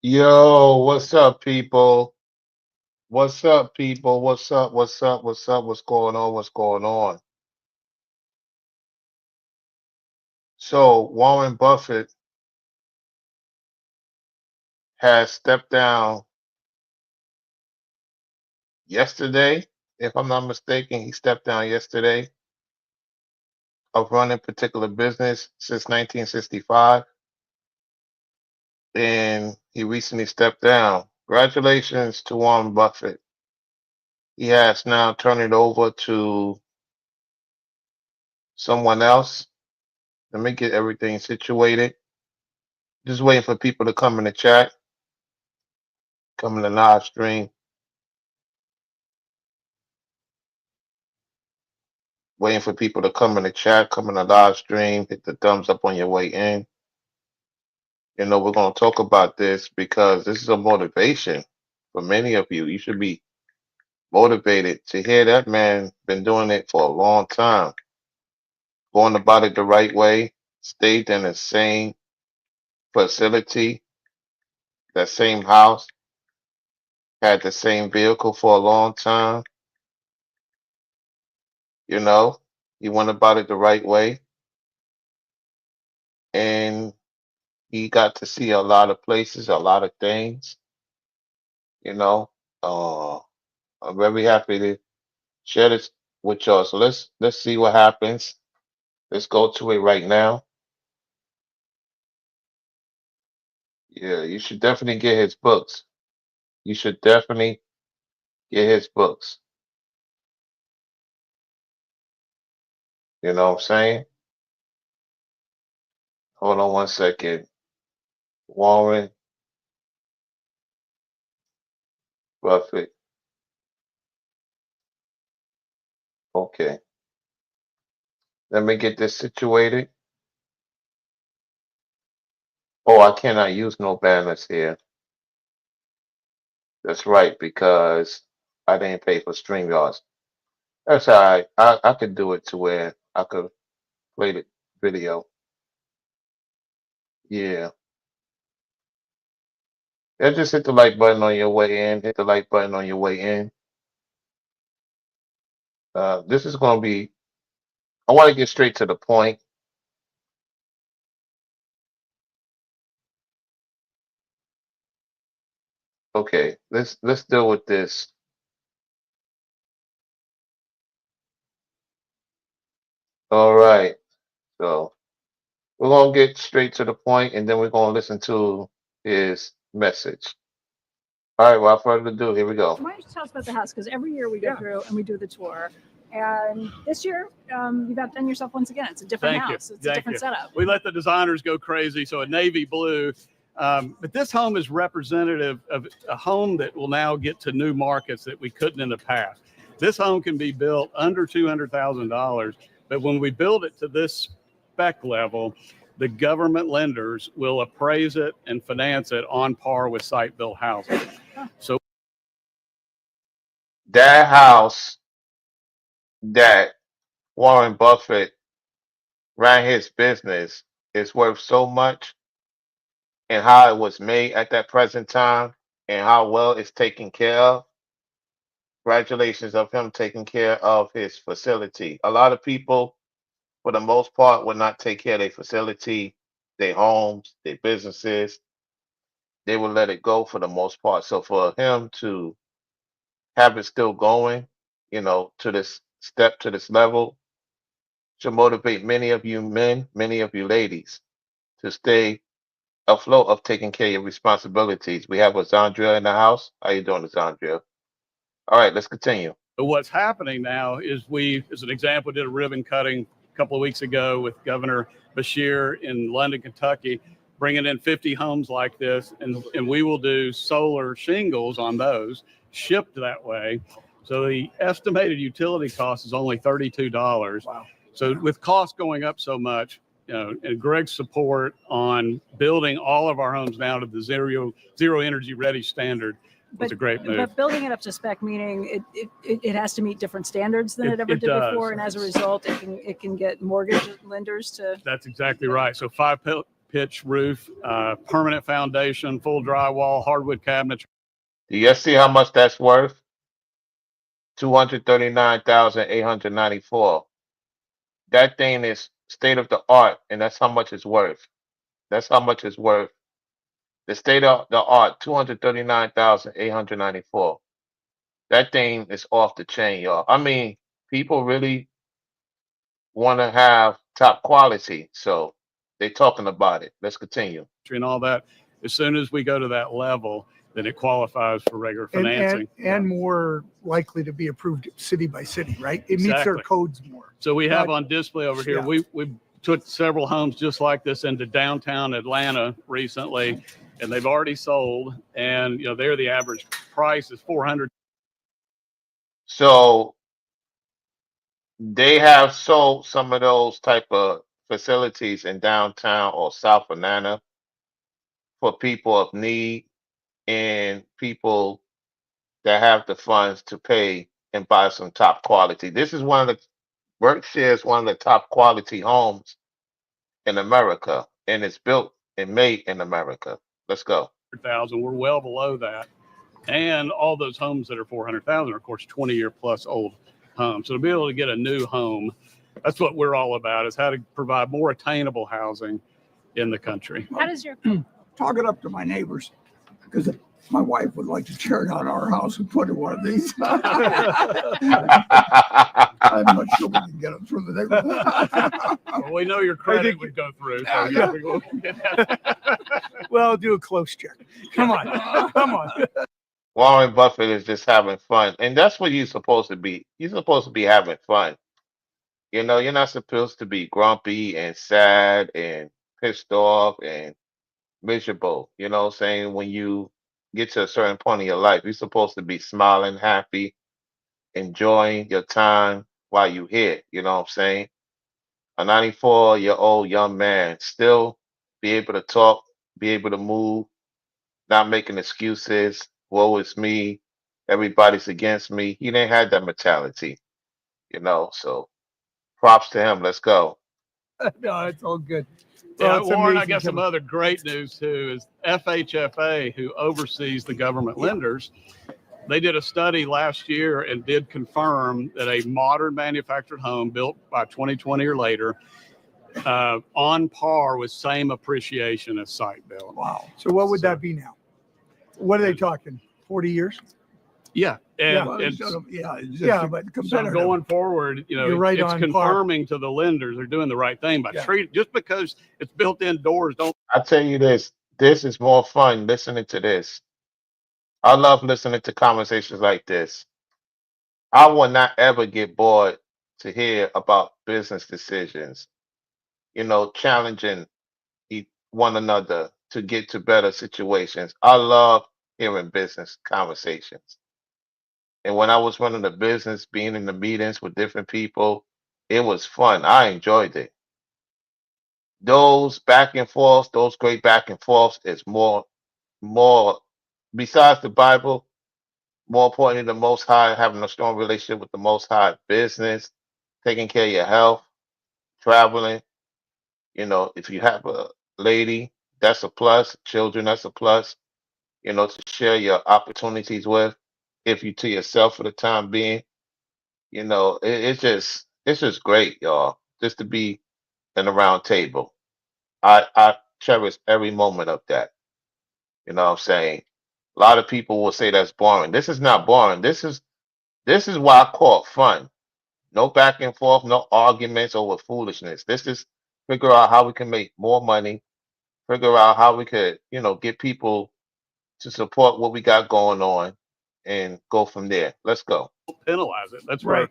Yo, what's up, people? What's up, people? What's up? What's up? What's up? What's going on? What's going on? So, Warren Buffett has stepped down yesterday. If I'm not mistaken, he stepped down yesterday of running particular business since 1965. And he recently stepped down. Congratulations to Warren Buffett. He has now turned it over to someone else. Let me get everything situated. Just waiting for people to come in the chat, come in the live stream. Waiting for people to come in the chat, come in the live stream, hit the thumbs up on your way in. We're going to talk about this because this is a motivation for many of you. You should be motivated to hear that man been doing it for a long time, going about it the right way, stayed in the same facility, that same house, had the same vehicle for a long time. You know, he went about it the right way, and he got to see a lot of places, a lot of things. You know, uh, I'm very happy to share this with y'all. So let's see what happens. Let's go to it right now. Yeah, you should definitely get his books. You should definitely get his books. You know what I'm saying? Hold on one second. Warren Buffett. Okay. Let me get this situated. Oh, I cannot use no banners here. That's right, because I didn't pay for StreamYards. That's all right. I could do it to where I could play the video. Yeah. Yeah, just hit the like button on your way in. Hit the like button on your way in. This is going to be, I want to get straight to the point. Okay, let's deal with this. All right. So we're going to get straight to the point and then we're going to listen to his message. All right, without further ado, here we go. Why don't you tell us about the house? Because every year we go through and we do the tour. And this year, you've outdone yourself once again. It's a different house. It's a different setup. We let the designers go crazy, so a navy blue. But this home is representative of a home that will now get to new markets that we couldn't in the past. This home can be built under $200,000, but when we build it to this spec level, the government lenders will appraise it and finance it on par with site-built houses. So That house that Warren Buffett ran his business is worth so much, and how it was made at that present time and how well it's taken care of. Congratulations of him taking care of his facility. A lot of people, for the most part, would not take care of their facility, their homes, their businesses. They would let it go for the most part. So for him to have it still going, to this step, to this level, should motivate many of you men, many of you ladies to stay afloat of taking care of your responsibilities. We have Azandria in the house. How you doing, Azandria? All right, let's continue. what's happening now is we, as an example, did a ribbon cutting a couple of weeks ago with Governor Beshear in London, Kentucky, bringing in 50 homes like this, and we will do solar shingles on those, shipped that way. So the estimated utility cost is only $32. Wow. So with costs going up so much, and Greg's support on building all of our homes now to the zero energy ready standard was a great move. But building it up to spec, meaning it has to meet different standards than it ever did before, and as a result, it can get mortgage lenders to. That's exactly right. So pitch roof, permanent foundation, full drywall, hardwood cabinets. Do you see how much that's worth? 239,894. That thing is state of the art, and that's how much it's worth. That's how much it's worth. The state of the art, 239,894. That thing is off the chain, y'all. I mean, people really want to have top quality, so they're talking about it. Let's continue. And all that. As soon as we go to that level, then it qualifies for regular And, financing. and more likely to be approved city by city, right? It meets their Exactly. codes more. So we have on display over here, Yeah. we took several homes just like this into downtown Atlanta recently, and they've already sold. And, you know, there the average price is 400. So they have sold some of those type of facilities in downtown or South Atlanta for people of need and people that have the funds to pay and buy some top quality. This is one of the Berkshire is one of the top quality homes in America, and it's built and made in America. Let's go. 100,000. We're well below that. And all those homes that are 400,000 are, of course, 20-year plus old homes. So to be able to get a new home, that's what we're all about, is how to provide more attainable housing in the country. How does your Talk it up to my neighbors, because my wife would like to tear down our house and put in one of these. I'm not sure we can get them through the neighborhood. Well, we know your credit would go through. So yeah, we will get that. Well, do a close check. Come on, come on. Warren Buffett is just having fun, and that's what you're supposed to be. You're supposed to be having fun. You know, you're not supposed to be grumpy and sad and pissed off and miserable. You know what I'm saying? When you get to a certain point in your life, you're supposed to be smiling, happy, enjoying your time while you're here. You know what I'm saying? A 94-year-old young man still be able to talk, be able to move, not making excuses. Woe is me. Everybody's against me. He didn't have that mentality, you know. So props to him. Let's go. No, it's all good. Yeah, Well, it's Warren, I amazing got some coming- other great news too, is FHFA, who oversees the government lenders, they did a study last year and did confirm that a modern manufactured home built by 2020 or later, on par with same appreciation as site built. Wow. So what would that be now? What are they talking? 40 years? Yeah, and Well, it's, it's Yeah, just but so competitive. going forward, you know, You're right it's on par. confirming to the lenders they're doing the right thing by Yeah. treating, just because it's built indoors, don't. I tell you this is more fun listening to this. I love listening to conversations like this. I will not ever get bored to hear about business decisions, you know, challenging one another to get to better situations. I love hearing business conversations. And when I was running the business, being in the meetings with different people, it was fun. I enjoyed it. Those back and forths, those great back and forths is more besides the Bible, more importantly, the Most High, having a strong relationship with the Most High, business, taking care of your health, traveling. You know, if you have a lady, that's a plus. Children, that's a plus. You know, to share your opportunities with. If you to yourself for the time being, you know, it's just great, y'all. Just to be in a round table. I cherish every moment of that. You know what I'm saying? A lot of people will say that's boring. This is not boring. This is why I call it fun. No back and forth, no arguments over foolishness. This is figure out how we can make more money, figure out how we could, you know, get people to support what we got going on and go from there. Let's go. Penalize it. That's where, Right.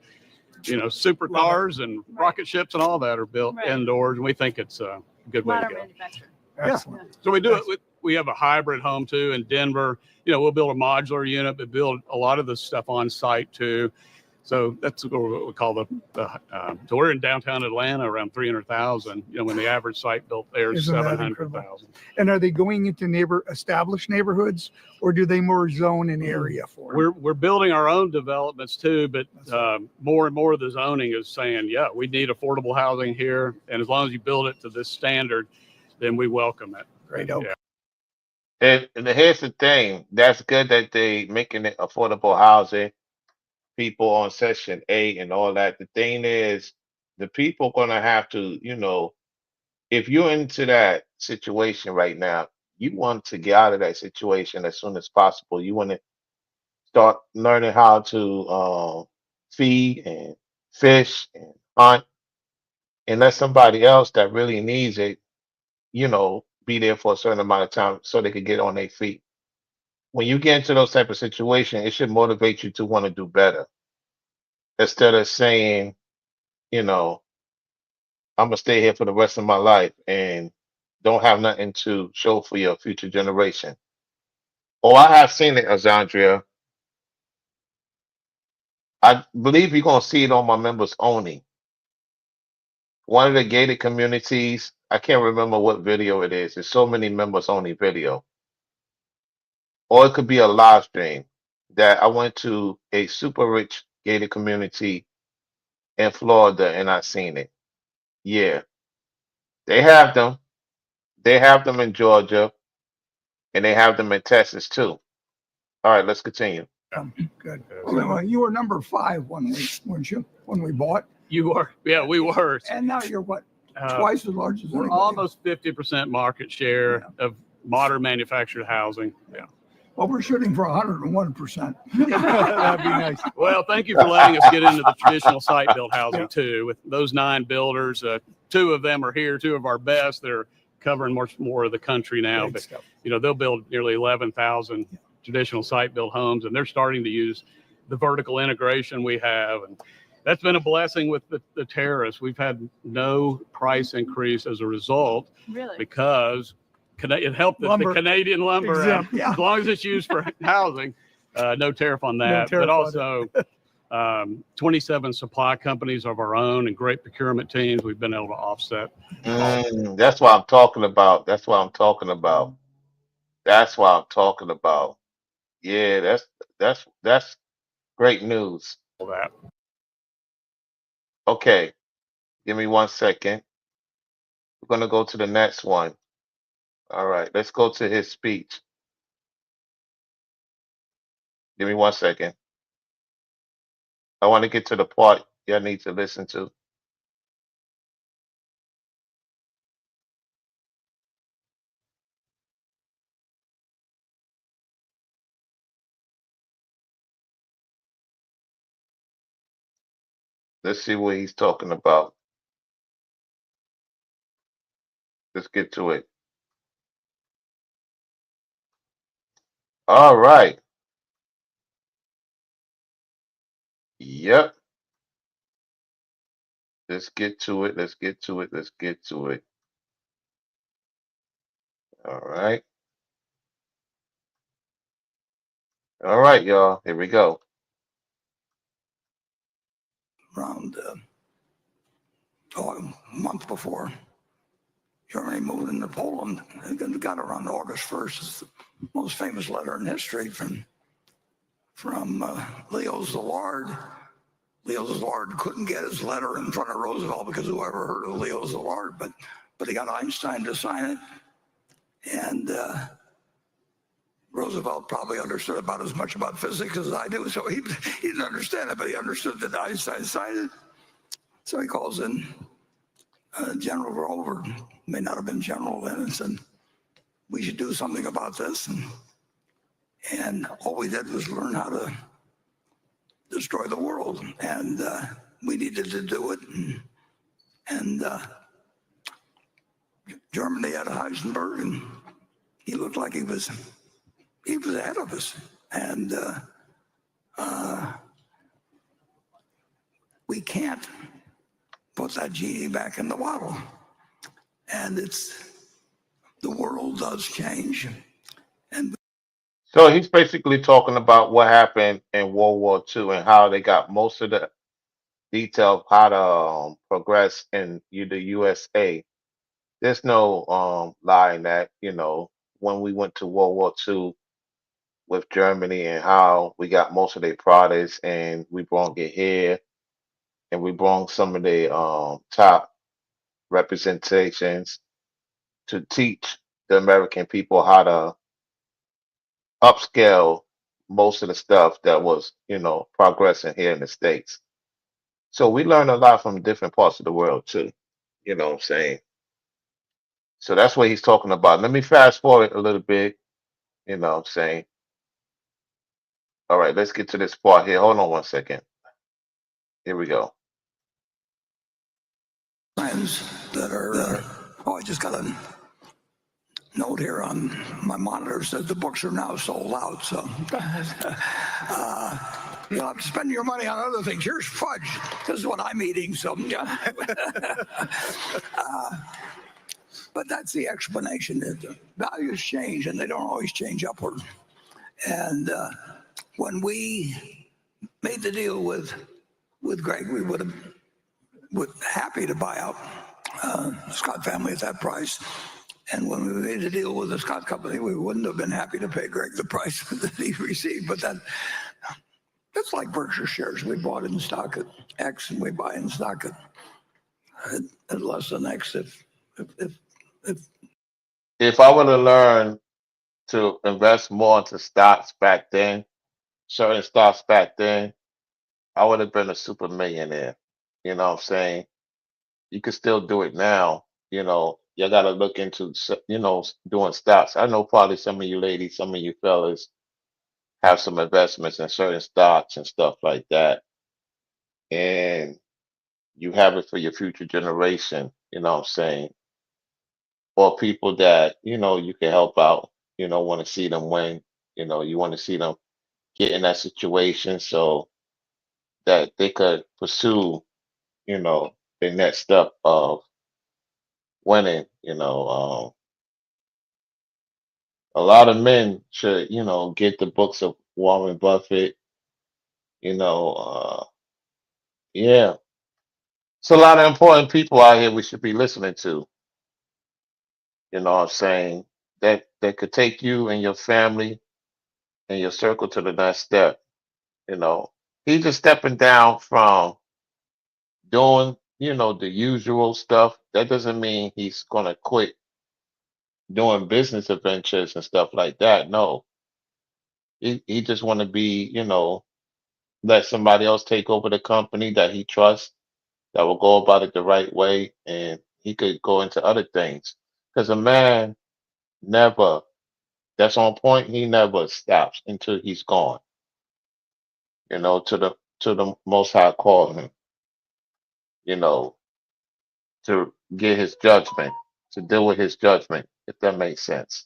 you know, supercars and Right. rocket ships and all that are built Right. indoors, and we think it's a good way to modern go. manufacturer? Excellent. So we do it with, we have a hybrid home too in Denver. You know, we'll build a modular unit, but build a lot of the stuff on site too. So that's what we call so we're in downtown Atlanta around 300,000, you know, when the average site built there is Isn't that 700,000. And are they going into established neighborhoods, or do they more zone an area for it? We're building our own developments too, but more and more of the zoning is saying, yeah, we need affordable housing here. And as long as you build it to this standard, then we welcome it. Great help. Yeah. And here's the thing. That's good that they making it affordable housing, people on Section 8 and all that. The thing is, the people gonna have to, if you're into that situation right now, you want to get out of that situation as soon as possible. You want to start learning how to feed and fish and hunt, and let somebody else that really needs it, be there for a certain amount of time so they could get on their feet. When you get into those type of situations, it should motivate you to want to do better instead of saying, you know, I'm gonna stay here for the rest of my life and don't have nothing to show for your future generation. Oh, I have seen it, Azandria. I believe you're gonna see it on my members only. One of the gated communities, I can't remember what video it is. There's so many members only video. Or it could be a live stream that I went to a super rich gated community in Florida and I seen it. Yeah, they have them. They have them in Georgia and they have them in Texas too. All right, let's continue. Good. Well, you were number 5 weren't you? When we bought, You were, yeah, we were. and now you're what? Uh, Twice as large as we're anybody. almost 50% market share of modern manufactured housing. Yeah. Well, we're shooting for 101%. That'd be nice. Well, thank you for letting us get into the traditional site built housing too. With those 9 builders, 2 of them are here, 2 of our best. They're covering much more of the country now. Great But stuff. they'll build nearly 11,000 traditional site built homes, and they're starting to use the vertical integration we have, and that's been a blessing with the tariffs. We've had no price increase as a result Really? because it helped that the Lumber. Canadian lumber, Exempt, yeah. as long as it's used for housing, no tariff on No that. tariff But on also, 27 supply companies of our own and great procurement teams we've been able to offset. That's what I'm talking about. That's what I'm talking about. That's what I'm talking about. Yeah, that's great news. All that. Okay, give me 1 second. We're gonna go to the next one. All right, let's go to his speech. Give me 1 second. I want to get to the part y'all need to listen to. Let's see what he's talking about. Let's get to it. All right. Yep. Let's get to it. Let's get to it. Let's get to it. All right. All right, y'all. Here we go. Around a month before Germany moved into Poland. It got around August 1st. It's the most famous letter in history from Leo Szilard. Leo Szilard couldn't get his letter in front of Roosevelt because whoever heard of Leo Szilard, but he got Einstein to sign it, and Roosevelt probably understood about as much about physics as I do, so he didn't understand it, but he understood that Einstein signed it. So he calls in General Grover, may not have been general then, and said, we should do something about this. And all we did was learn how to destroy the world, and we needed to do it. And Germany had Heisenberg, and he looked like he was ahead of us. And we can't put that genie back in the bottle. And the world does change. And So he's basically talking about what happened in World War II and how they got most of the detail of how to progress in the USA. There's no lie in that, when we went to World War II with Germany and how we got most of their products and we brought it here and we brought some of the top representations to teach the American people how to upscale most of the stuff that was, progressing here in the States. So we learn a lot from different parts of the world too. You know what I'm saying? So that's what he's talking about. Let me fast forward a little bit. You know what I'm saying? All right, let's get to this part here. Hold on one second. Here we go. Friends that are, oh, I just got a note here on my monitor says the books are now sold out. So you'll have to spend your money on other things. Here's fudge. This is what I'm eating. So, yeah. But that's the explanation. That the values change, and they don't always change upward. And when we made the deal with Greg, we would have happy to buy out the Scott family at that price. And when we made the deal with the Scott company, we wouldn't have been happy to pay Greg the price that he received. But that's like Berkshire shares. We bought in stock at X, and we buy in stock at less than X. If I would have learned to invest more into stocks back then, certain stocks back then, I would have been a super millionaire. You know what I'm saying? You can still do it now. You got to look into, doing stocks. I know probably some of you ladies, some of you fellas have some investments in certain stocks and stuff like that. And you have it for your future generation, you know what I'm saying? Or people that, you can help out, want to see them win, you want to see them get in that situation so that they could pursue, the next step of winning. A lot of men should, get the books of Warren Buffett, you know, yeah. It's a lot of important people out here we should be listening to, you know what I'm saying? That could take you and your family and your circle to the next step, you know. He's just stepping down from doing, the usual stuff. That doesn't mean he's gonna quit doing business adventures and stuff like that. No. He just wanna be, let somebody else take over the company that he trusts, that will go about it the right way, and he could go into other things. Because a man never, that's on point, he never stops until he's gone, to the most high call him, you know, to get his judgment, to deal with his judgment, if that makes sense.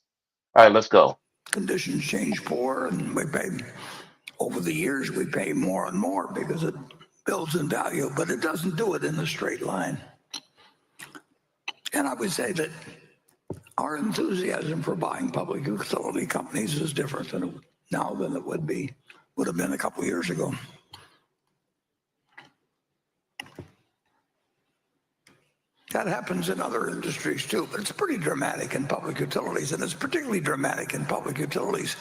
All right, let's go. Conditions change poor, and over the years, we pay more and more because it builds in value, but it doesn't do it in a straight line. And I would say that our enthusiasm for buying public utility companies is different now than it would have been a couple of years ago. That happens in other industries too, but it's pretty dramatic in public utilities, and it's particularly dramatic in public utilities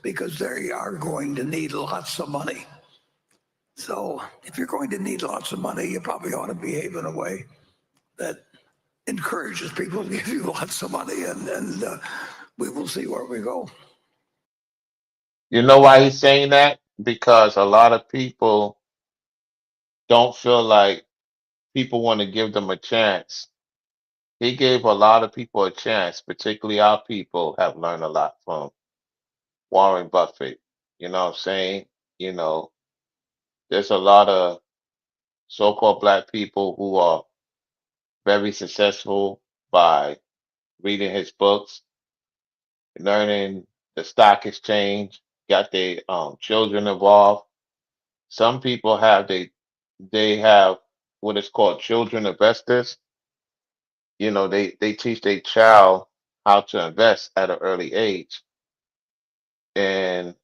because they are going to need lots of money. So if you're going to need lots of money, you probably ought to behave in a way that encourages people to give you lots of money, and we will see where we go. You know why he's saying that? Because a lot of people don't feel like people want to give them a chance. He gave a lot of people a chance, particularly our people have learned a lot from Warren Buffett. You know what I'm saying? You know, there's a lot of so-called black people who are very successful by reading his books, learning the stock exchange, got their children involved. Some people they have what is called children investors. They teach their child how to invest at an early age. And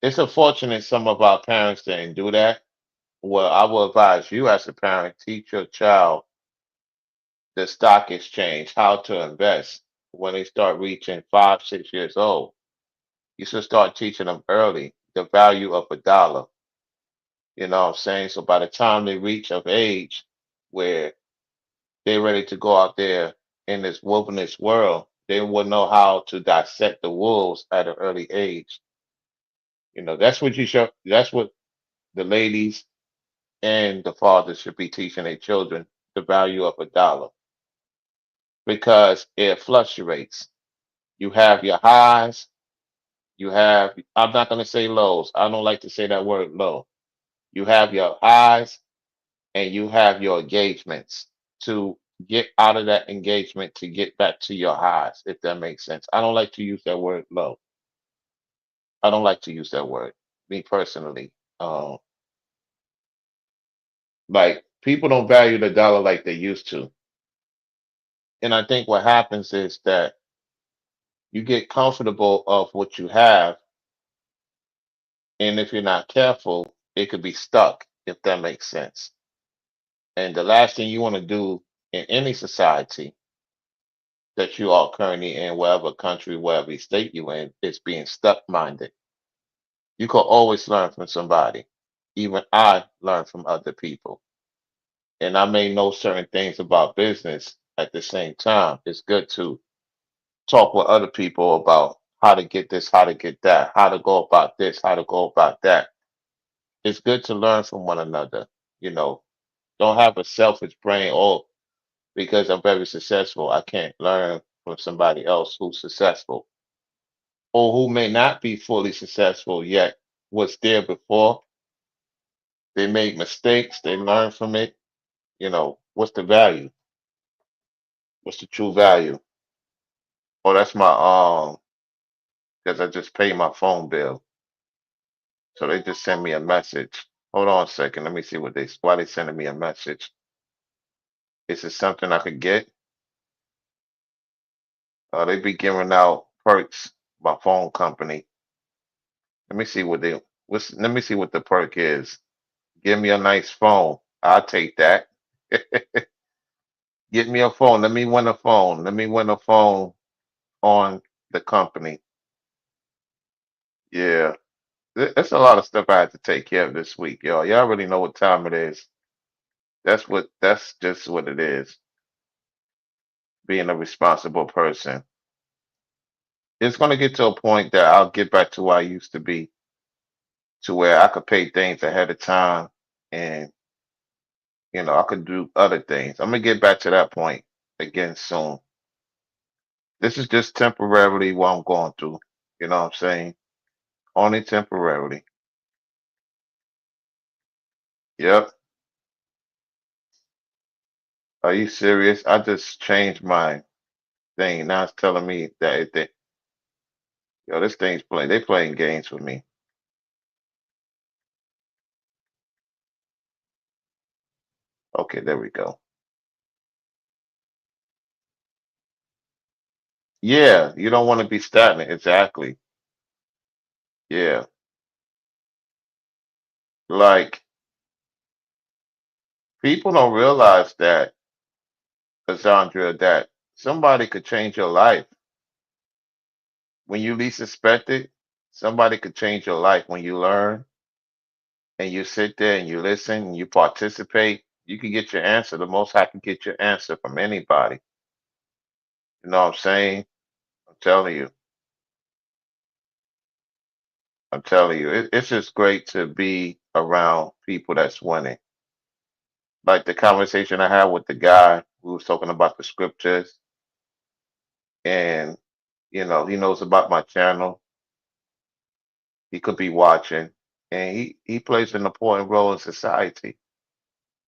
it's unfortunate some of our parents didn't do that. Well, I will advise you as a parent, teach your child the stock exchange, how to invest when they start reaching 5, 6 years old. You should start teaching them early the value of a dollar. You know what I'm saying? So by the time they reach of age where they're ready to go out there in this wilderness world, they will know how to dissect the wolves at an early age. You know, that's what you show. That's what the ladies and the fathers should be teaching their children the value of a dollar because it fluctuates. You have your highs, you have, I'm not going to say lows. I don't like to say that word low. You have your highs and you have your engagements to get out of that engagement to get back to your highs, if that makes sense. I don't like to use that word low. I don't like to use that word, me personally. Um, like people don't value the dollar like they used to. And I think what happens is that you get comfortable of what you have, and if you're not careful, it could be stuck, if that makes sense. And the last thing you want to do in any society that you are currently in, whatever country, whatever state you're in, is being stuck minded. You can always learn from somebody. Even I learn from other people. And I may know certain things about business at the same time. It's good to talk with other people about how to get this, how to get that, how to go about this, how to go about that. It's good to learn from one another. You know, don't have a selfish brain. Oh, because I'm very successful, I can't learn from somebody else who's successful or who may not be fully successful yet was there before. They made mistakes, they learn from it. You know, what's the value? What's the true value? Oh, that's my because I just paid my phone bill. So they just sent me a message. Hold on a second. Let me see what why they sending me a message. Is it something I could get? They be giving out perks, my phone company. Let me see what let me see what the perk is. Give me a nice phone. I'll take that. Get me a phone. Let me win a phone. Let me win a phone on the company. Yeah. That's a lot of stuff I had to take care of this week, y'all. Y'all already know what time it is. That's just what it is, being a responsible person. It's gonna get to a point that I'll get back to where I used to be, to where I could pay things ahead of time and I could do other things. I'm gonna get back to that point again soon. This is just temporarily what I'm going through. You know what I'm saying? Only temporarily. Yep. Are you serious? I just changed my thing. Now it's telling me that this thing's playing. They playing games with me. Okay, there we go. Yeah, you don't want to be stagnant. Exactly. Yeah. Like people don't realize that, Cassandra, that somebody could change your life when you least expect it. Somebody could change your life when you learn and you sit there and you listen and you participate. You can get your answer. The Most High can get your answer from anybody. You know what I'm saying? I'm telling you. I'm telling you. It's just great to be around people that's winning. Like the conversation I had with the guy who was talking about the scriptures, and he knows about my channel. He could be watching, and he plays an important role in society.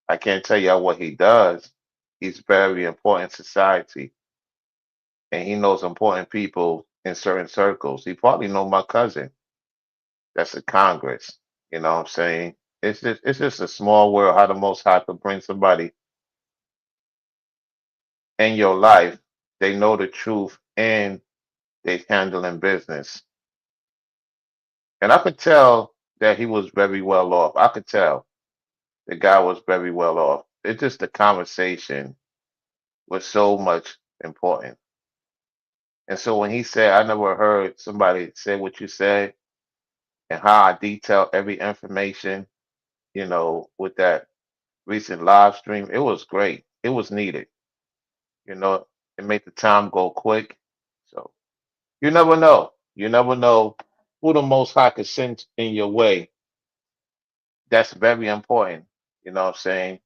I can't tell you what he does. He's very important in society, and he knows important people in certain circles. He probably know my cousin that's in Congress. You know what I'm saying? It's just a small world how the Most High could bring somebody in your life. They know the truth and they handling business. And I could tell that he was very well off. I could tell the guy was very well off. It's just the conversation was so much important. And so when he said, I never heard somebody say what you said and how I detailed every information, with that recent live stream, it was great. It was needed. You know, it made the time go quick. You never know. You never know who the Most High could send in your way. That's very important. You know what I'm saying?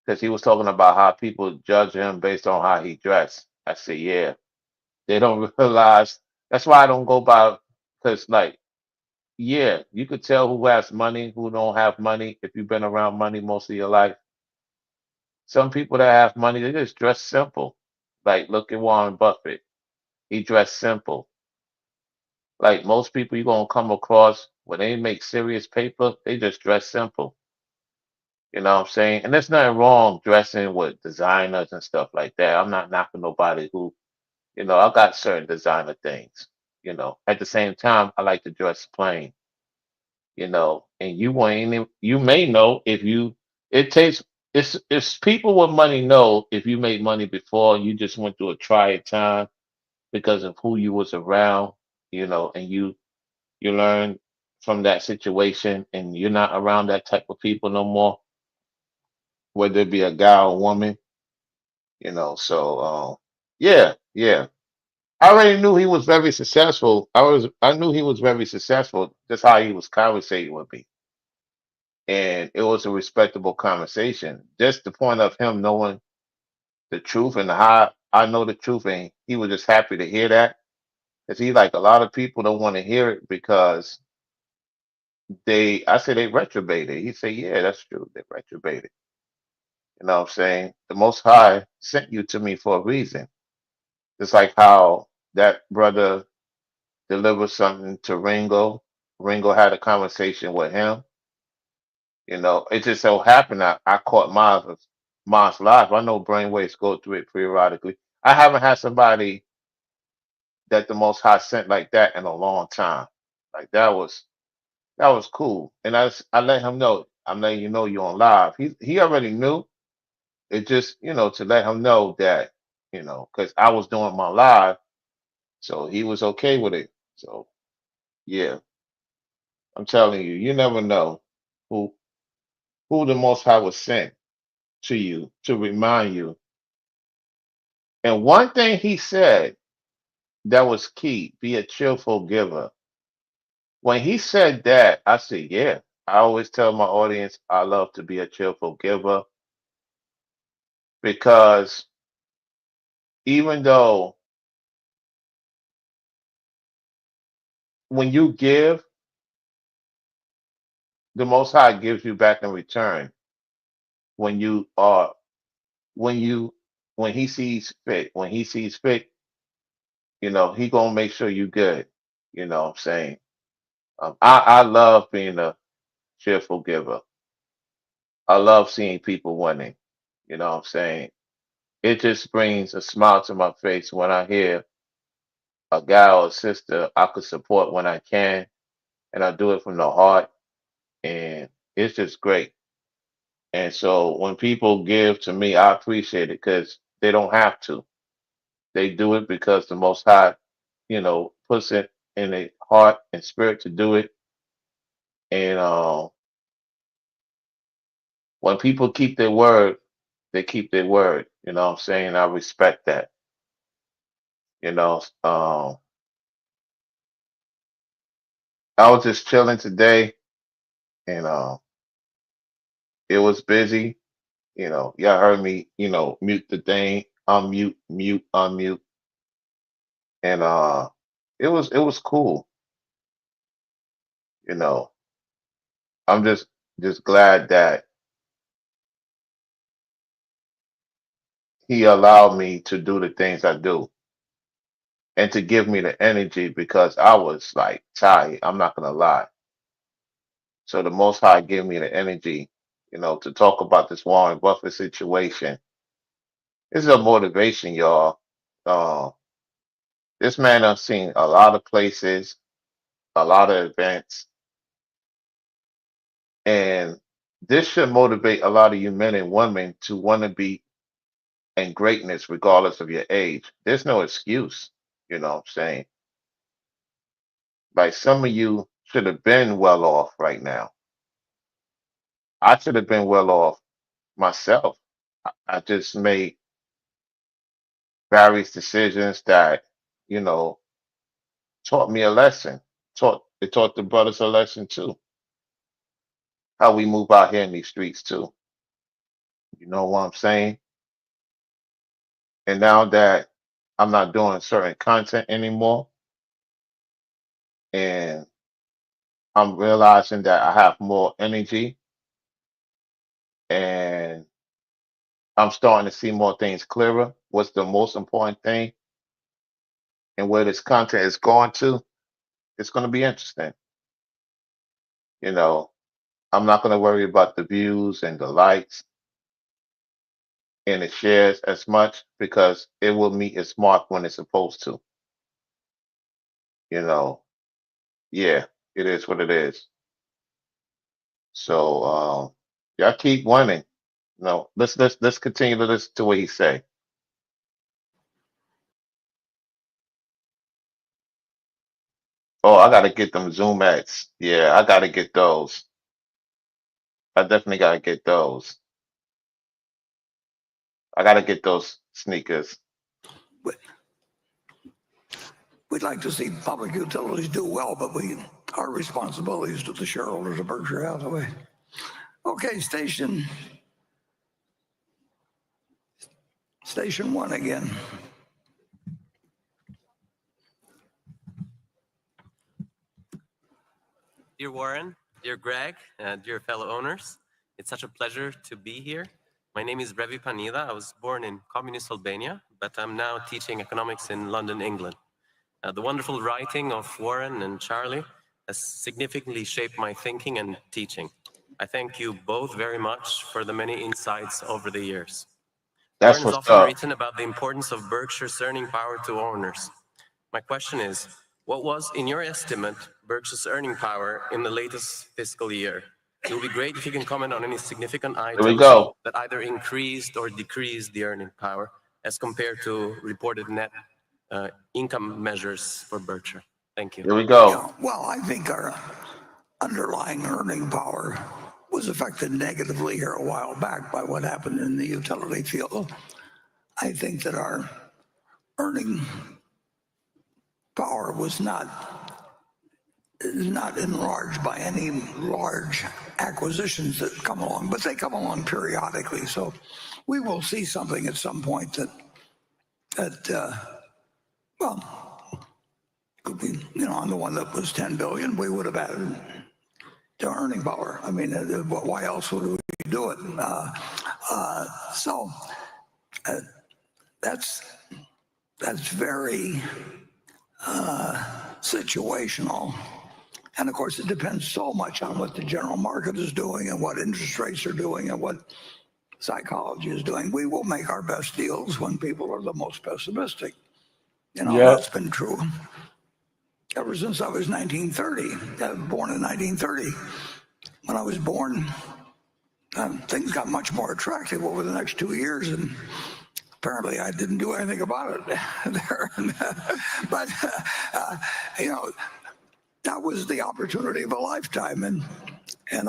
Because he was talking about how people judge him based on how he dressed. I said, yeah, they don't realize. That's why I don't go by. Because like, yeah, you could tell who has money, who don't have money if you've been around money most of your life. Some people that have money, they just dress simple. Like, look at Warren Buffett. He dressed simple. Like most people you're gonna come across when they make serious paper, they just dress simple. You know what I'm saying? And there's nothing wrong dressing with designers and stuff like that. I'm not knocking nobody who, I got certain designer things. At the same time, I like to dress plain. And you may know if you it takes it's people with money know if you made money before, you just went through a trying time because of who you was around, and you learn from that situation and you're not around that type of people no more, whether it be a guy or woman, so yeah, yeah. I already knew he was very successful. I knew he was very successful, just how he was conversating with me. And it was a respectable conversation. Just the point of him knowing the truth and how I know the truth, and he was just happy to hear that. Because he like a lot of people don't want to hear it because I said they retrobated. He said, yeah, that's true. They retrobated. You know what I'm saying? The Most High sent you to me for a reason. It's like how that brother delivered something to Ringo. Ringo had a conversation with him. It just so happened I caught Miles live. I know brainwaves go through it periodically. I haven't had somebody that the Most High sent like that in a long time. Like that was cool. And I let him know. I'm letting you know you're on live. He already knew. It just, to let him know that, because I was doing my live, so he was okay with it. So yeah, I'm telling you, you never know who who the Most High was sent to you to remind you. And one thing he said that was key: be a cheerful giver. When he said that, I said, yeah. I always tell my audience I love to be a cheerful giver because even though when you give, the Most High gives you back in return when you are when you when he sees fit. When he sees fit, he gonna make sure you good. You know what I'm saying? I love being a cheerful giver. I love seeing people winning. You know what I'm saying? It just brings a smile to my face when I hear a guy or a sister I could support when I can, and I do it from the heart, and it's just great. And so when people give to me, I appreciate it because they don't have to. They do it because the Most High, puts it in their heart and spirit to do it. And when people keep their word, they keep their word. You know what I'm saying? I respect that. You know, I was just chilling today, and it was busy. Y'all heard me, mute the thing, unmute, mute, unmute, and it was cool. You know, I'm just glad that he allowed me to do the things I do and to give me the energy because I was like tired. I'm not gonna lie. So the Most High gave me the energy, to talk about this Warren Buffett situation. This is a motivation, y'all. Uh, this man I've seen a lot of places, a lot of events, and this should motivate a lot of you men and women to want to be in greatness regardless of your age. There's no excuse, you know what I'm saying? Like some of you should have been well off right now. I should have been well off myself. I just made various decisions that, you know, taught me a lesson. It taught the brothers a lesson too. How we move out here in these streets too. You know what I'm saying? And now that I'm not doing certain content anymore, and I'm realizing that I have more energy, and I'm starting to see more things clearer. What's the most important thing and where this content is going to? It's going to be interesting. You know, I'm not going to worry about the views and the likes and the shares as much because it will meet its mark when it's supposed to. You know, yeah, it is what it is. So, y'all keep winning. No, let's continue to listen to what he say. Oh, I gotta get them Zoom ads. Yeah, I gotta get those. I definitely gotta get those. I gotta get those sneakers. We- We'd like to see public utilities do well, but our responsibility is to the shareholders of Berkshire Hathaway. Okay, station one again. Dear Warren, dear Greg, dear fellow owners, it's such a pleasure to be here. My name is Revi Panida. I was born in communist Albania, but I'm now teaching economics in London, England. The wonderful writing of Warren and Charlie has significantly shaped my thinking and teaching. I thank you both very much for the many insights over the years. That's Warren has what's often up. written about the importance of Berkshire's earning power to owners. My question is, what was, in your estimate, Berkshire's earning power in the latest fiscal year? It would be great if you can comment on any significant Here we items go. that either increased or decreased the earning power as compared to reported net income measures for Berkshire. Thank you. Here we go. Yeah, well, I think our underlying earning power was affected negatively here a while back by what happened in the utility field. I think that our earning power is not enlarged by any large acquisitions that come along, but they come along periodically. So we will see something at some point that well, could be, on the one that was 10 billion, we would have added to earning power. I mean, why else would we do it? So that's very situational. And of course, it depends so much on what the general market is doing and what interest rates are doing and what psychology is doing. We will make our best deals when people are the most pessimistic. Yeah. That's been true ever since I was 1930. I was born in 1930. When I was born, things got much more attractive over the next 2 years, and apparently I didn't do anything about it there. But, that was the opportunity of a lifetime, and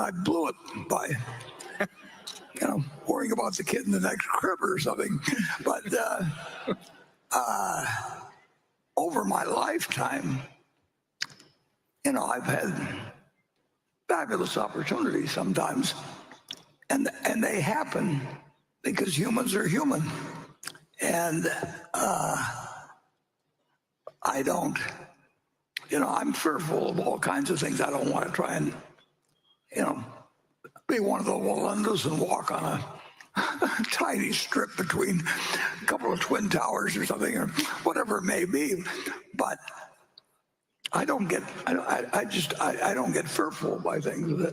I blew it by, worrying about the kid in the next crib or something. But over my lifetime, I've had fabulous opportunities sometimes, and they happen because humans are human, and I don't. I'm fearful of all kinds of things. I don't want to try and, be one of the Wallendas and walk on a tiny strip between a couple of twin towers or something, or whatever it may be. But I don't get fearful by things.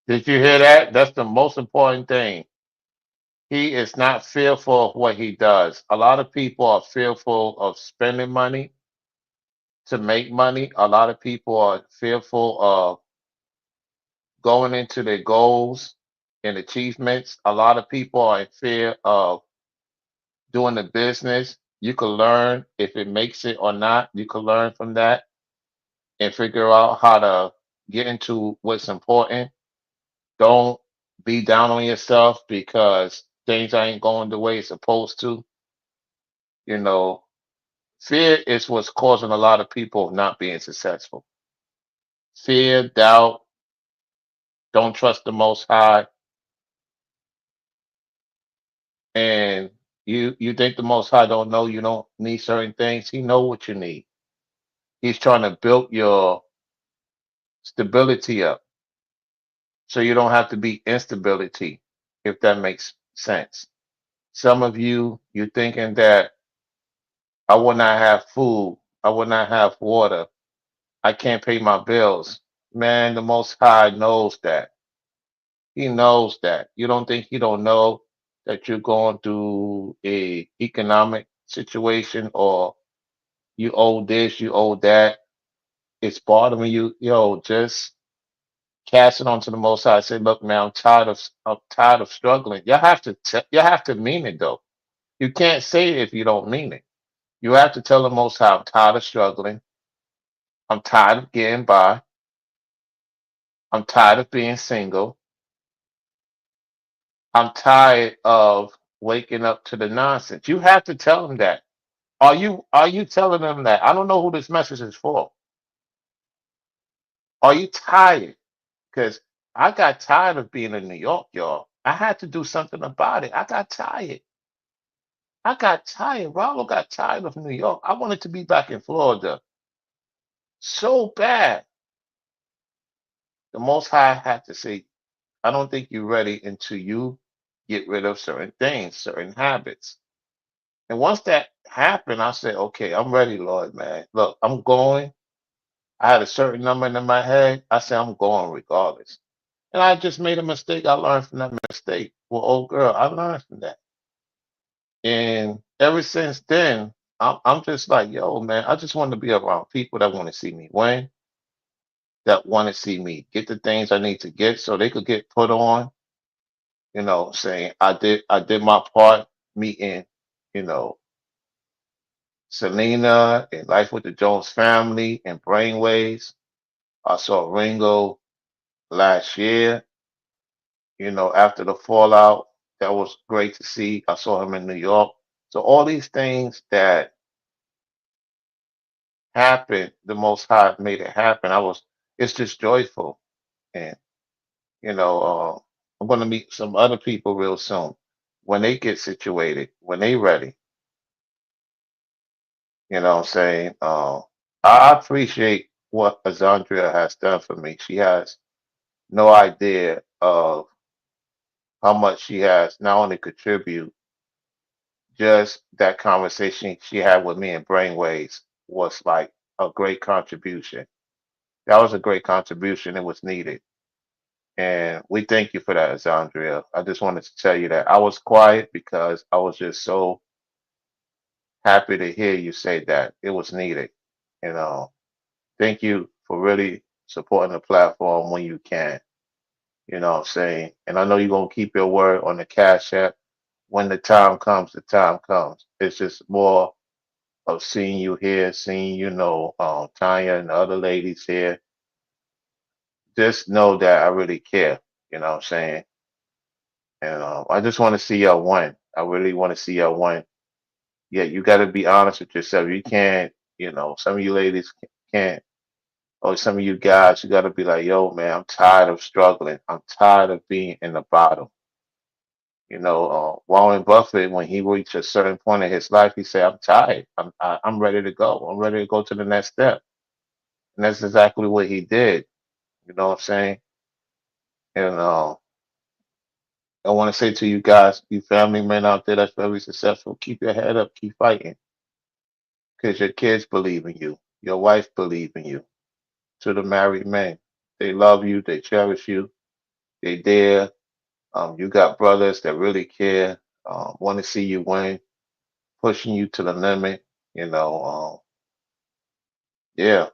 Did you hear that? That's the most important thing. He is not fearful of what he does. A lot of people are fearful of spending money to make money. A lot of people are fearful of going into their goals and achievements. A lot of people are in fear of doing the business. You can learn if it makes it or not. You can learn from that and figure out how to get into what's important. Don't be down on yourself because things ain't going the way it's supposed to. You know, Fear is what's causing a lot of people not being successful. Fear, doubt, don't trust the Most High, and you think the Most High don't know you don't need certain things. He know what you need. He's trying to build your stability up so you don't have to be instability, if that makes sense. Some of you thinking that I will not have food, I will not have water, I can't pay my bills. Man, the Most High knows that. He knows that. You don't think he don't know that you're going through a economic situation, or you owe this, you owe that. It's bothering you. Yo, just cast it onto the Most High. Say, look, man, I'm tired of struggling. You have to mean it though. You can't say it if you don't mean it. You have to tell the Most High, I'm tired of struggling. I'm tired of getting by. I'm tired of being single. I'm tired of waking up to the nonsense. You have to tell them that. Are you telling them that? I don't know who this message is for. Are you tired? Because I got tired of being in New York, y'all. I had to do something about it. I got tired. I got tired. Rollo got tired of New York. I wanted to be back in Florida so bad. The Most High had to say, I don't think you're ready until you get rid of certain things, certain habits. And once that happened, I said, okay, I'm ready, Lord, man. Look, I'm going. I had a certain number in my head. I said, I'm going regardless. And I just made a mistake. I learned from that mistake. Well, old girl, I learned from that. And ever since then, I'm just like, yo, man, I just want to be around people that want to see me win, that want to see me get the things I need to get so they could get put on, saying I did my part meeting, you know, Selena and Life with the Jones Family and Brainwaves. I saw Ringo last year, after the fallout. That was great to see. I saw him in New York. So all these things that happened, the Most High made it happen. It's just joyful. And, I'm going to meet some other people real soon when they get situated, when they ready. You know what I'm saying? I appreciate what Azandria has done for me. She has no idea of how much she has not only contribute, just that conversation she had with me in Brainwaves was like a great contribution. That was a great contribution. It was needed. And we thank you for that, Azandria. I just wanted to tell you that I was quiet because I was just so happy to hear you say that. It was needed. You know, thank you for really supporting the platform when you can. You know what I'm saying? And I know you're going to keep your word on the Cash App. When the time comes, the time comes. It's just more of seeing you here, seeing, Tanya and the other ladies here. Just know that I really care. You know what I'm saying? And I just want to see y'all win. I really want to see y'all win. Yeah, you got to be honest with yourself. You can't, some of you ladies can't, or some of you guys, you got to be like, yo, man, I'm tired of struggling. I'm tired of being in the bottom. Warren Buffett, when he reached a certain point in his life, he said, I'm tired. I'm ready to go. I'm ready to go to the next step. And that's exactly what he did. You know what I'm saying? And I want to say to you guys, you family men out there that's very successful, keep your head up, keep fighting. Because your kids believe in you. Your wife believe in you. To the married men, they love you. They cherish you. They there. You got brothers that really care, want to see you win, pushing you to the limit. Yeah,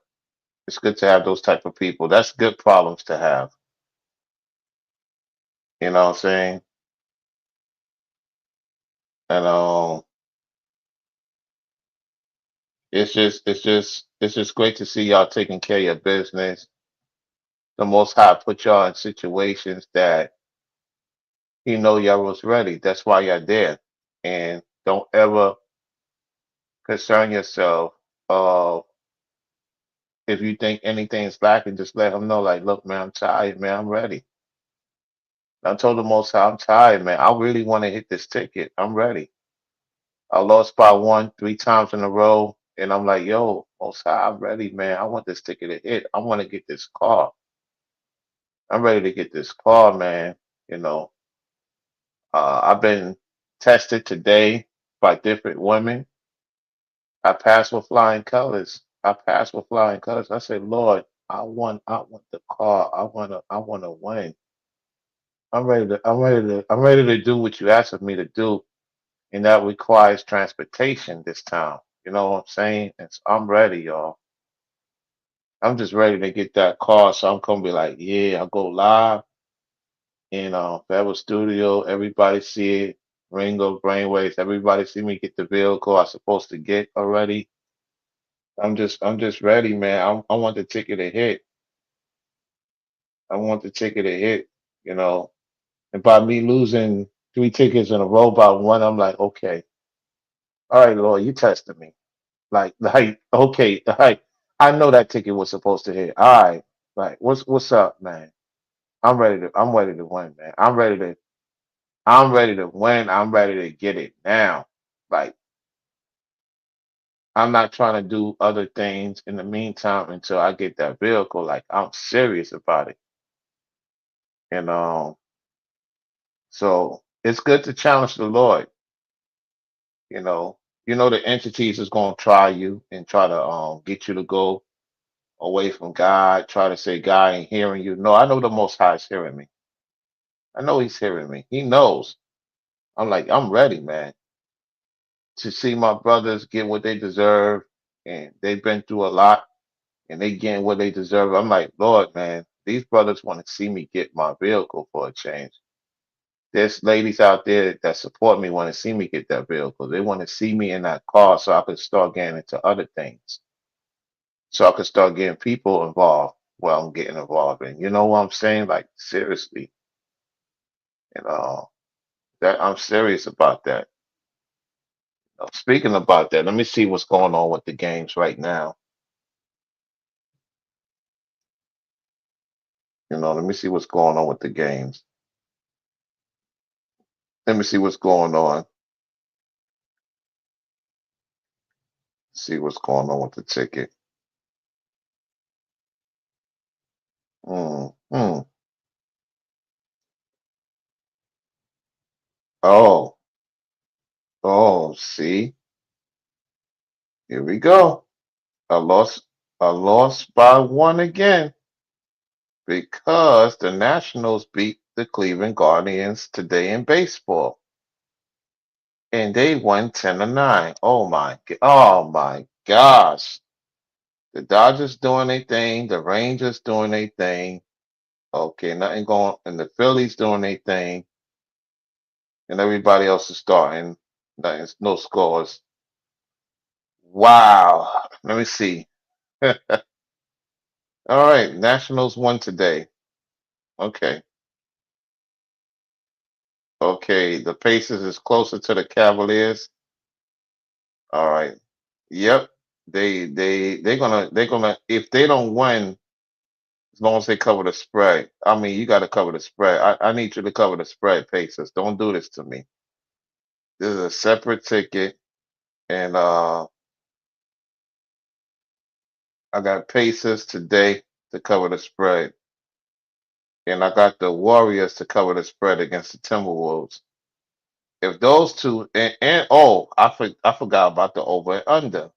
it's good to have those type of people. That's good problems to have. You know what I'm saying? And it's just great to see y'all taking care of your business. The Most High put y'all in situations that He know y'all was ready. That's why y'all there. And don't ever concern yourself. Uh, if you think anything's lacking, just let him know. Like, look, man, I'm tired, man. I'm ready. I told the Most High, I'm tired, man. I really want to hit this ticket. I'm ready. I lost by one 3 times in a row, and I'm like, yo, Most High, I'm ready, man. I want this ticket to hit. I want to get this car. I'm ready to get this car, man. You know, I've been tested today by different women. I passed with flying colors. I passed with flying colors. I said, Lord, I want the car. I wanna win. I'm ready to do what you asked of me to do, and that requires transportation this time. You know what I'm saying? I'm ready, y'all. I'm just ready to get that car. So I'm gonna be like, yeah, I'll go live in Federal Studio. Everybody see it. Ringo, Brainwaves, everybody see me get the vehicle I'm supposed to get already. I'm just ready, man. I want the ticket to hit. I want the ticket to hit, you know. And by me losing 3 tickets in a row by one, I'm like, okay, all right, Lord, you tested me. Like, okay, like I know that ticket was supposed to hit. All right, like, what's up, man? I'm ready to win, man. I'm ready to win. I'm ready to get it now. Like, I'm not trying to do other things in the meantime until I get that vehicle. Like, I'm serious about it. And so it's good to challenge the Lord. You know, the entities is gonna try you and try to get you to go away from God, try to say God ain't hearing you. No, I know the Most High is hearing me. I know He's hearing me. He knows. I'm like, I'm ready, man, to see my brothers get what they deserve, and they've been through a lot, and they getting what they deserve. I'm like, Lord, man, these brothers want to see me get my vehicle for a change. There's ladies out there that support me, want to see me get that vehicle. They want to see me in that car so I can start getting into other things. So I can start getting people involved. Well, I'm getting involved in. You know what I'm saying? Like, seriously, you know, that I'm serious about that. Speaking about that, let me see what's going on with the games right now. Let me see what's going on with the games. Let me see what's going on. See what's going on with the ticket. Hmm. Oh, see, here we go. I lost. I lost by one again because the Nationals beat the Cleveland Guardians today in baseball, and they won 10-9. Oh my gosh! The Dodgers doing their thing. The Rangers doing their thing. Okay, nothing going, and the Phillies doing their thing, and everybody else is starting. Nothing, no scores. Wow. Let me see. All right, Nationals won today. Okay. Okay, the Pacers is closer to the Cavaliers. All right. Yep. They're gonna if they don't win, as long as they cover the spread. I mean, you gotta cover the spread. I need you to cover the spread, Pacers. Don't do this to me. This is a separate ticket, and I got Pacers today to cover the spread. And I got the Warriors to cover the spread against the Timberwolves. If those two and oh, I forgot about the over and under.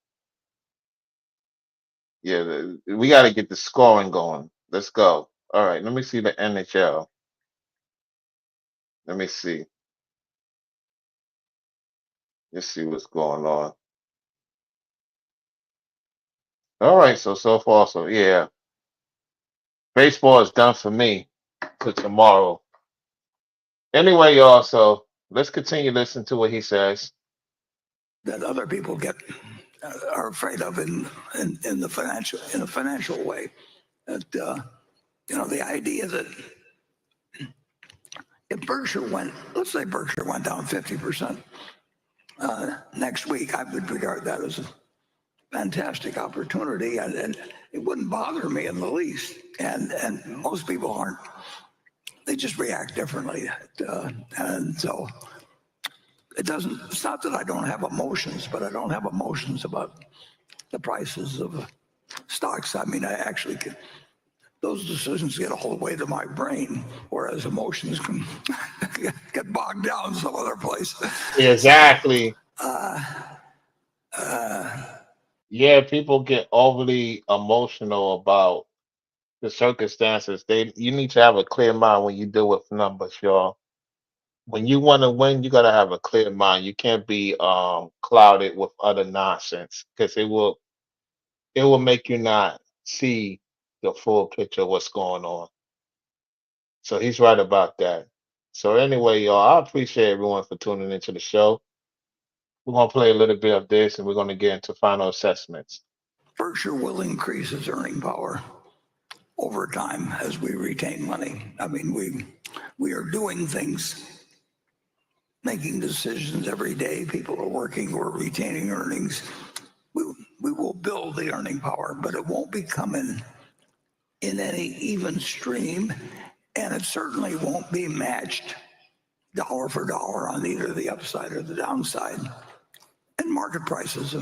Yeah, we got to get the scoring going. Let's go. All right, let me see the NHL. Let me see. Let's see what's going on. All right, so far, so yeah, baseball is done for me till tomorrow. Anyway, y'all, so let's continue listening to what he says. that other people are afraid of in the financial way. That the idea that if Berkshire went, let's say Berkshire went down 50%, next week, I would regard that as a fantastic opportunity, and it wouldn't bother me in the least. And most people aren't. They just react differently, and so it doesn't. It's not that I don't have emotions, but I don't have emotions about the prices of stocks. I mean, I actually can. Those decisions get a hold way to my brain, whereas emotions can get bogged down some other place. Exactly. Yeah, people get overly emotional about the circumstances. You need to have a clear mind when you deal with numbers, y'all. When you want to win, you gotta have a clear mind. You can't be clouded with other nonsense because it will make you not see the full picture of what's going on. So he's right about that. So anyway, y'all, I appreciate everyone for tuning into the show. We're gonna play a little bit of this and we're gonna get into final assessments. Berkshire will increase its earning power over time as we retain money. I mean, we are doing things, making decisions every day. People are working, we're retaining earnings. We will build the earning power, but it won't be coming in any even stream, and it certainly won't be matched dollar for dollar on either the upside or the downside and market prices.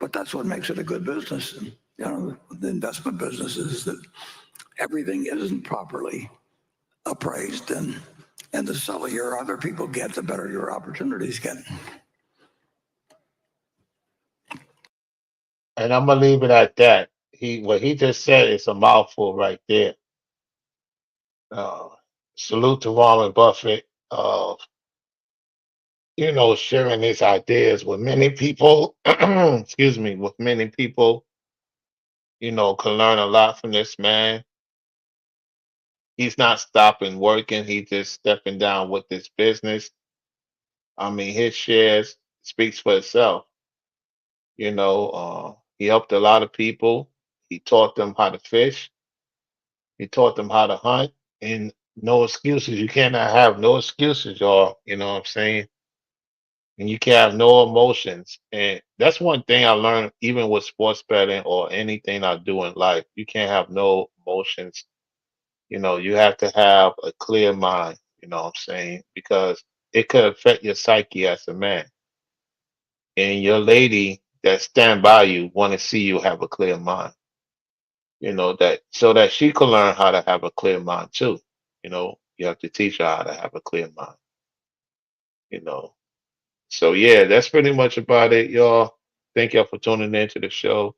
But that's what makes it a good business. And, the investment business is that everything isn't properly appraised, and the sillier other people get, the better your opportunities get. And I'm gonna leave it at that. What he just said is a mouthful right there. Uh, Salute to Warren Buffett. Sharing his ideas with many people. Excuse me, with many people. Can learn a lot from this man. He's not stopping working. He's just stepping down with this business. I mean, his shares speaks for itself. He helped a lot of people. He taught them how to fish. He taught them how to hunt. And no excuses. You cannot have no excuses, y'all. You know what I'm saying? And you can't have no emotions. And that's one thing I learned, even with sports betting or anything I do in life. You can't have no emotions. You have to have a clear mind. You know what I'm saying? Because it could affect your psyche as a man. And your lady that stand by you want to see you have a clear mind. That so that she can learn how to have a clear mind too. You have to teach her how to have a clear mind. You know. So yeah, that's pretty much about it, y'all. Thank y'all for tuning in to the show.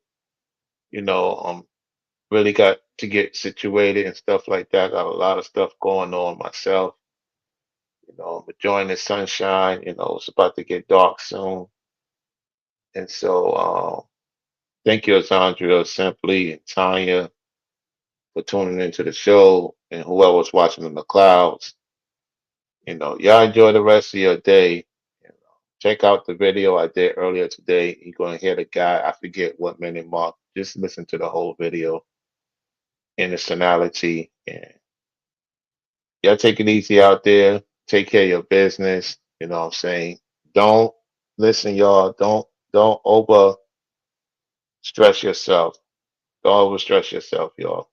Really got to get situated and stuff like that. Got a lot of stuff going on myself. I'm enjoying the sunshine. It's about to get dark soon. And so thank you, Alessandria, Simply, and Tanya for tuning into the show and whoever's watching in the clouds. Y'all enjoy the rest of your day. You know, Check out the video I did earlier today. You're going to hear the guy, I forget what minute mark. Just listen to the whole video in its tonality. And y'all take it easy out there. Take care of your business. You know what I'm saying? Don't listen, y'all. Don't over stress yourself. Don't over stress yourself, y'all.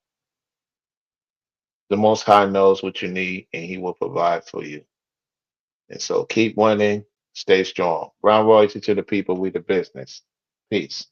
The Most High knows what you need and He will provide for you. And so keep winning, stay strong. Brown royalty to the people, we the business. Peace.